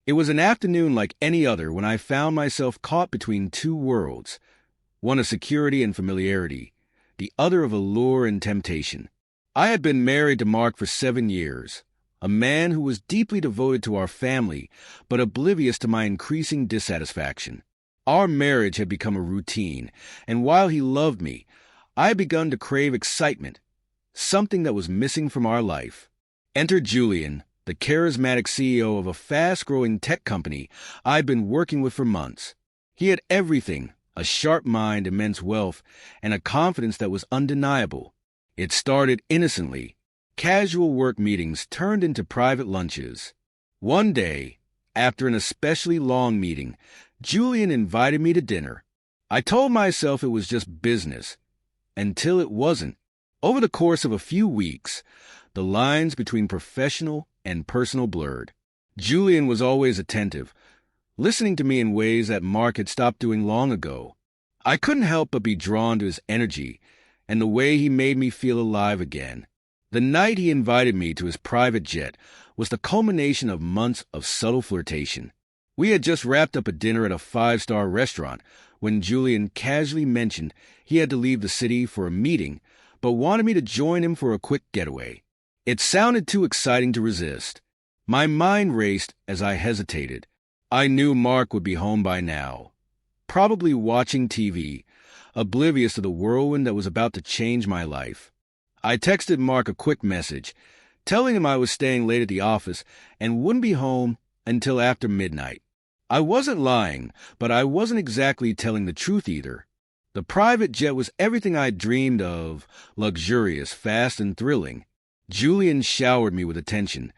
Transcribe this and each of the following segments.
It was an afternoon like any other when I found myself caught between two worlds, one of security and familiarity, the other of allure and temptation. I had been married to Mark for 7 years, a man who was deeply devoted to our family, but oblivious to my increasing dissatisfaction. Our marriage had become a routine, and while he loved me, I had begun to crave excitement, something that was missing from our life. Enter Julian, the charismatic CEO of a fast-growing tech company I'd been working with for months. He had everything, a sharp mind, immense wealth, and a confidence that was undeniable. It started innocently. Casual work meetings turned into private lunches. One day, after an especially long meeting, Julian invited me to dinner. I told myself it was just business, until it wasn't. Over the course of a few weeks, the lines between professional and personal blurred. Julian was always attentive, listening to me in ways that Mark had stopped doing long ago. I couldn't help but be drawn to his energy and the way he made me feel alive again. The night he invited me to his private jet was the culmination of months of subtle flirtation. We had just wrapped up a dinner at a 5-star restaurant when Julian casually mentioned he had to leave the city for a meeting, but wanted me to join him for a quick getaway. It sounded too exciting to resist. My mind raced as I hesitated. I knew Mark would be home by now, probably watching TV, oblivious to the whirlwind that was about to change my life. I texted Mark a quick message, telling him I was staying late at the office and wouldn't be home until after midnight. I wasn't lying, but I wasn't exactly telling the truth either. The private jet was everything I'd dreamed of, luxurious, fast, and thrilling. Julian showered me with attention,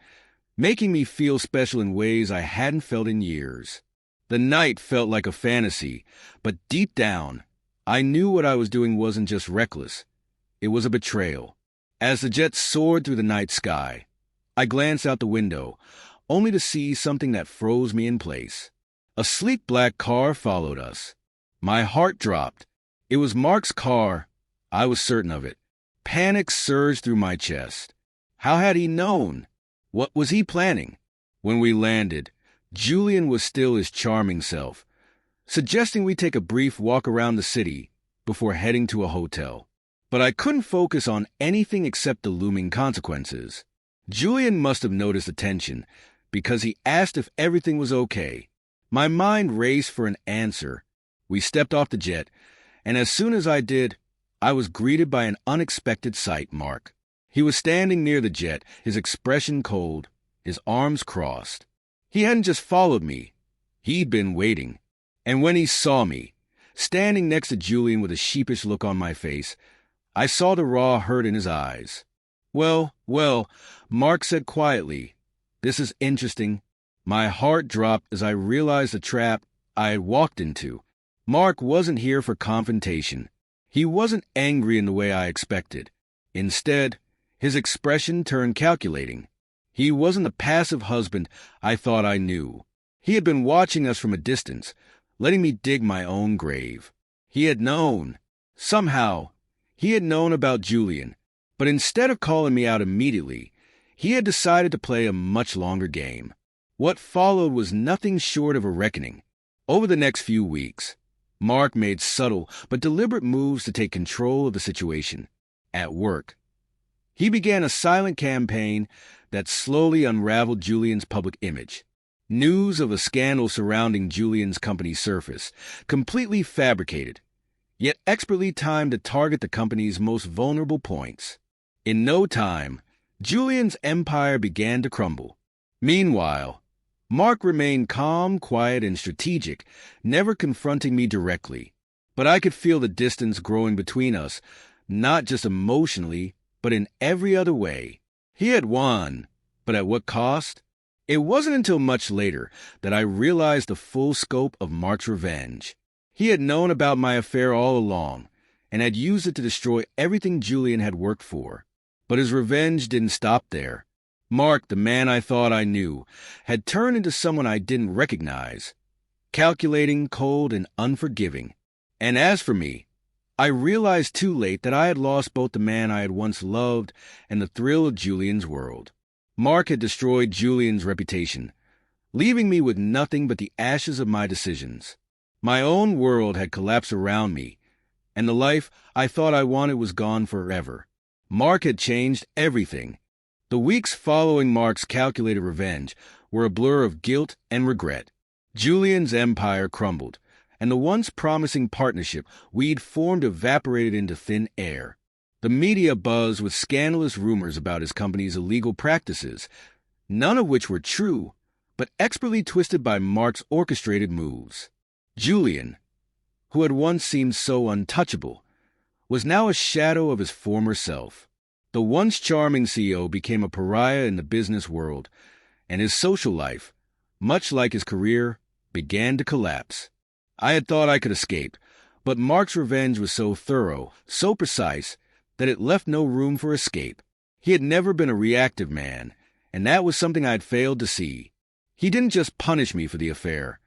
making me feel special in ways I hadn't felt in years. The night felt like a fantasy, but deep down, I knew what I was doing wasn't just reckless. It was a betrayal. As the jet soared through the night sky, I glanced out the window, only to see something that froze me in place. A sleek black car followed us. My heart dropped. It was Mark's car. I was certain of it. Panic surged through my chest. How had he known? What was he planning? When we landed, Julian was still his charming self, suggesting we take a brief walk around the city before heading to a hotel. But I couldn't focus on anything except the looming consequences. Julian must have noticed the tension, because he asked if everything was okay. My mind raced for an answer. We stepped off the jet, and as soon as I did, I was greeted by an unexpected sight, Mark. He was standing near the jet, his expression cold, his arms crossed. He hadn't just followed me. He'd been waiting. And when he saw me, standing next to Julian with a sheepish look on my face, I saw the raw hurt in his eyes. Well, Mark said quietly, "This is interesting." My heart dropped as I realized the trap I had walked into. Mark wasn't here for confrontation. He wasn't angry in the way I expected. Instead, his expression turned calculating. He wasn't the passive husband I thought I knew. He had been watching us from a distance, letting me dig my own grave. He had known. Somehow, he had known about Julian, but instead of calling me out immediately, he had decided to play a much longer game. What followed was nothing short of a reckoning. Over the next few weeks, Mark made subtle but deliberate moves to take control of the situation. At work, he began a silent campaign that slowly unraveled Julian's public image. News of a scandal surrounding Julian's company surfaced, completely fabricated, yet expertly timed to target the company's most vulnerable points. In no time, Julian's empire began to crumble. Meanwhile, Mark remained calm, quiet, and strategic, never confronting me directly. But I could feel the distance growing between us, not just emotionally, but in every other way. He had won, but at what cost? It wasn't until much later that I realized the full scope of Mark's revenge. He had known about my affair all along, and had used it to destroy everything Julian had worked for. But his revenge didn't stop there. Mark, the man I thought I knew, had turned into someone I didn't recognize, calculating, cold, and unforgiving. And as for me, I realized too late that I had lost both the man I had once loved and the thrill of Julian's world. Mark had destroyed Julian's reputation, leaving me with nothing but the ashes of my decisions. My own world had collapsed around me, and the life I thought I wanted was gone forever. Mark had changed everything. The weeks following Mark's calculated revenge were a blur of guilt and regret. Julian's empire crumbled, and the once promising partnership we'd formed evaporated into thin air. The media buzzed with scandalous rumors about his company's illegal practices, none of which were true, but expertly twisted by Mark's orchestrated moves. Julian, who had once seemed so untouchable, was now a shadow of his former self. The once charming CEO became a pariah in the business world, and his social life, much like his career, began to collapse. I had thought I could escape, but Mark's revenge was so thorough, so precise, that it left no room for escape. He had never been a reactive man, and that was something I had failed to see. He didn't just punish me for the affair.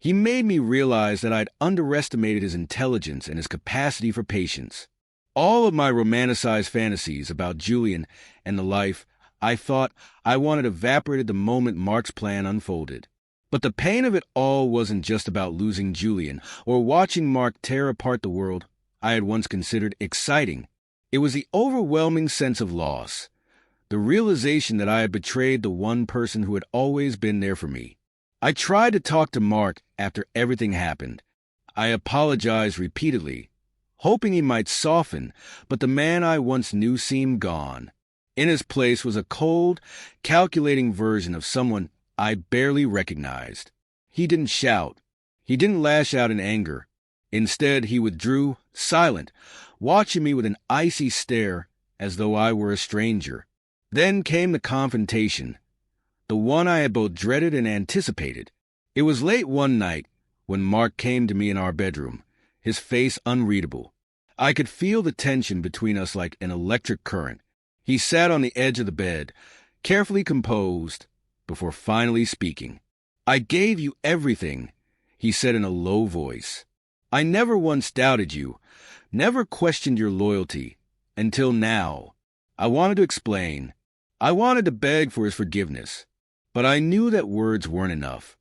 He made me realize that I'd underestimated his intelligence and his capacity for patience. All of my romanticized fantasies about Julian and the life I thought I wanted evaporated the moment Mark's plan unfolded. But the pain of it all wasn't just about losing Julian or watching Mark tear apart the world I had once considered exciting. It was the overwhelming sense of loss, the realization that I had betrayed the one person who had always been there for me. I tried to talk to Mark after everything happened. I apologized repeatedly, hoping he might soften, but the man I once knew seemed gone. In his place was a cold, calculating version of someone I barely recognized. He didn't shout. He didn't lash out in anger. Instead, he withdrew, silent, watching me with an icy stare as though I were a stranger. Then came the confrontation, the one I had both dreaded and anticipated. It was late one night when Mark came to me in our bedroom, his face unreadable. I could feel the tension between us like an electric current. He sat on the edge of the bed, carefully composed, before finally speaking. "I gave you everything," he said in a low voice. "I never once doubted you, never questioned your loyalty, until now." I wanted to explain. I wanted to beg for his forgiveness. But I knew that words weren't enough.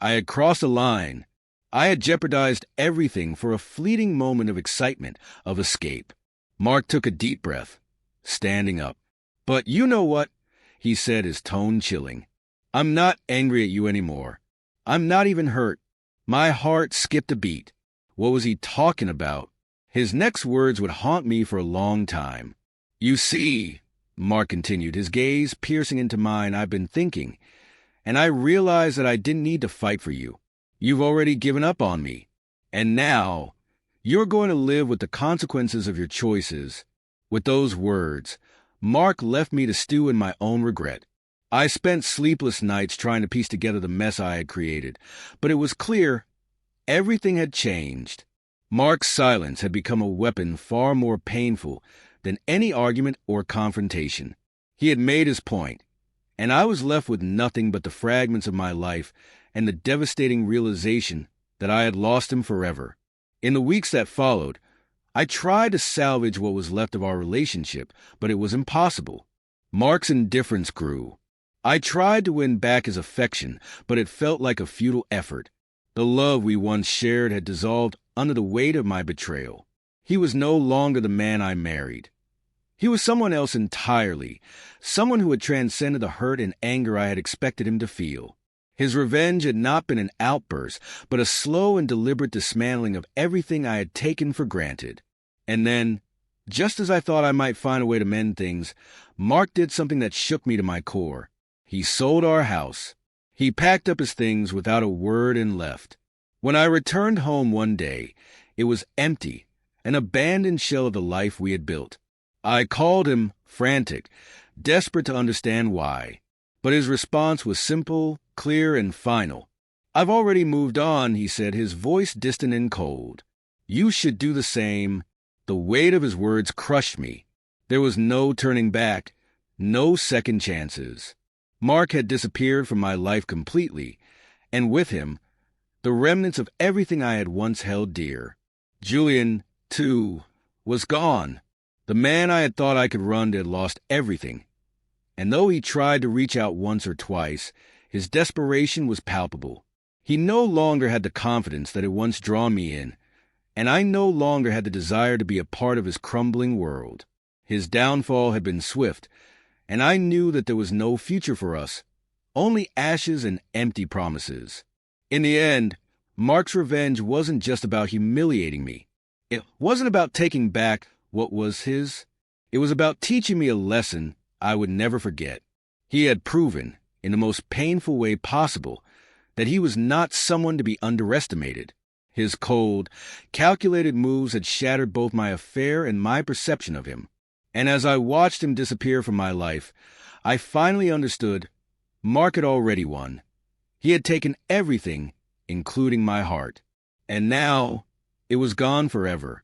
I had crossed a line. I had jeopardized everything for a fleeting moment of excitement, of escape. Mark took a deep breath, standing up. "But you know what?" he said, his tone chilling. "I'm not angry at you anymore. I'm not even hurt." My heart skipped a beat. What was he talking about? His next words would haunt me for a long time. "You see," Mark continued, his gaze piercing into mine, "I've been thinking, and I realized that I didn't need to fight for you. You've already given up on me. And now, you're going to live with the consequences of your choices." With those words, Mark left me to stew in my own regret. I spent sleepless nights trying to piece together the mess I had created, but it was clear everything had changed. Mark's silence had become a weapon far more painful than any argument or confrontation. He had made his point, and I was left with nothing but the fragments of my life and the devastating realization that I had lost him forever. In the weeks that followed, I tried to salvage what was left of our relationship, but it was impossible. Mark's indifference grew. I tried to win back his affection, but it felt like a futile effort. The love we once shared had dissolved under the weight of my betrayal. He was no longer the man I married. He was someone else entirely, someone who had transcended the hurt and anger I had expected him to feel. His revenge had not been an outburst, but a slow and deliberate dismantling of everything I had taken for granted. And then, just as I thought I might find a way to mend things, Mark did something that shook me to my core. He sold our house. He packed up his things without a word and left. When I returned home one day, it was empty, an abandoned shell of the life we had built. I called him, frantic, desperate to understand why. But his response was simple, clear, and final. "I've already moved on," he said, his voice distant and cold. "You should do the same." The weight of his words crushed me. There was no turning back, no second chances. Mark had disappeared from my life completely, and with him, the remnants of everything I had once held dear. Julian, too, was gone. The man I had thought I could run to had lost everything. And though he tried to reach out once or twice, His desperation was palpable. He no longer had the confidence that had once drawn me in, and I no longer had the desire to be a part of his crumbling world. His downfall had been swift, and I knew that there was no future for us, only ashes and empty promises. In the end, Mark's revenge wasn't just about humiliating me. It wasn't about taking back what was his. It was about teaching me a lesson I would never forget. He had proven, in the most painful way possible, that he was not someone to be underestimated. His cold, calculated moves had shattered both my affair and my perception of him. And as I watched him disappear from my life, I finally understood Mark had already won. He had taken everything, including my heart. And now, it was gone forever.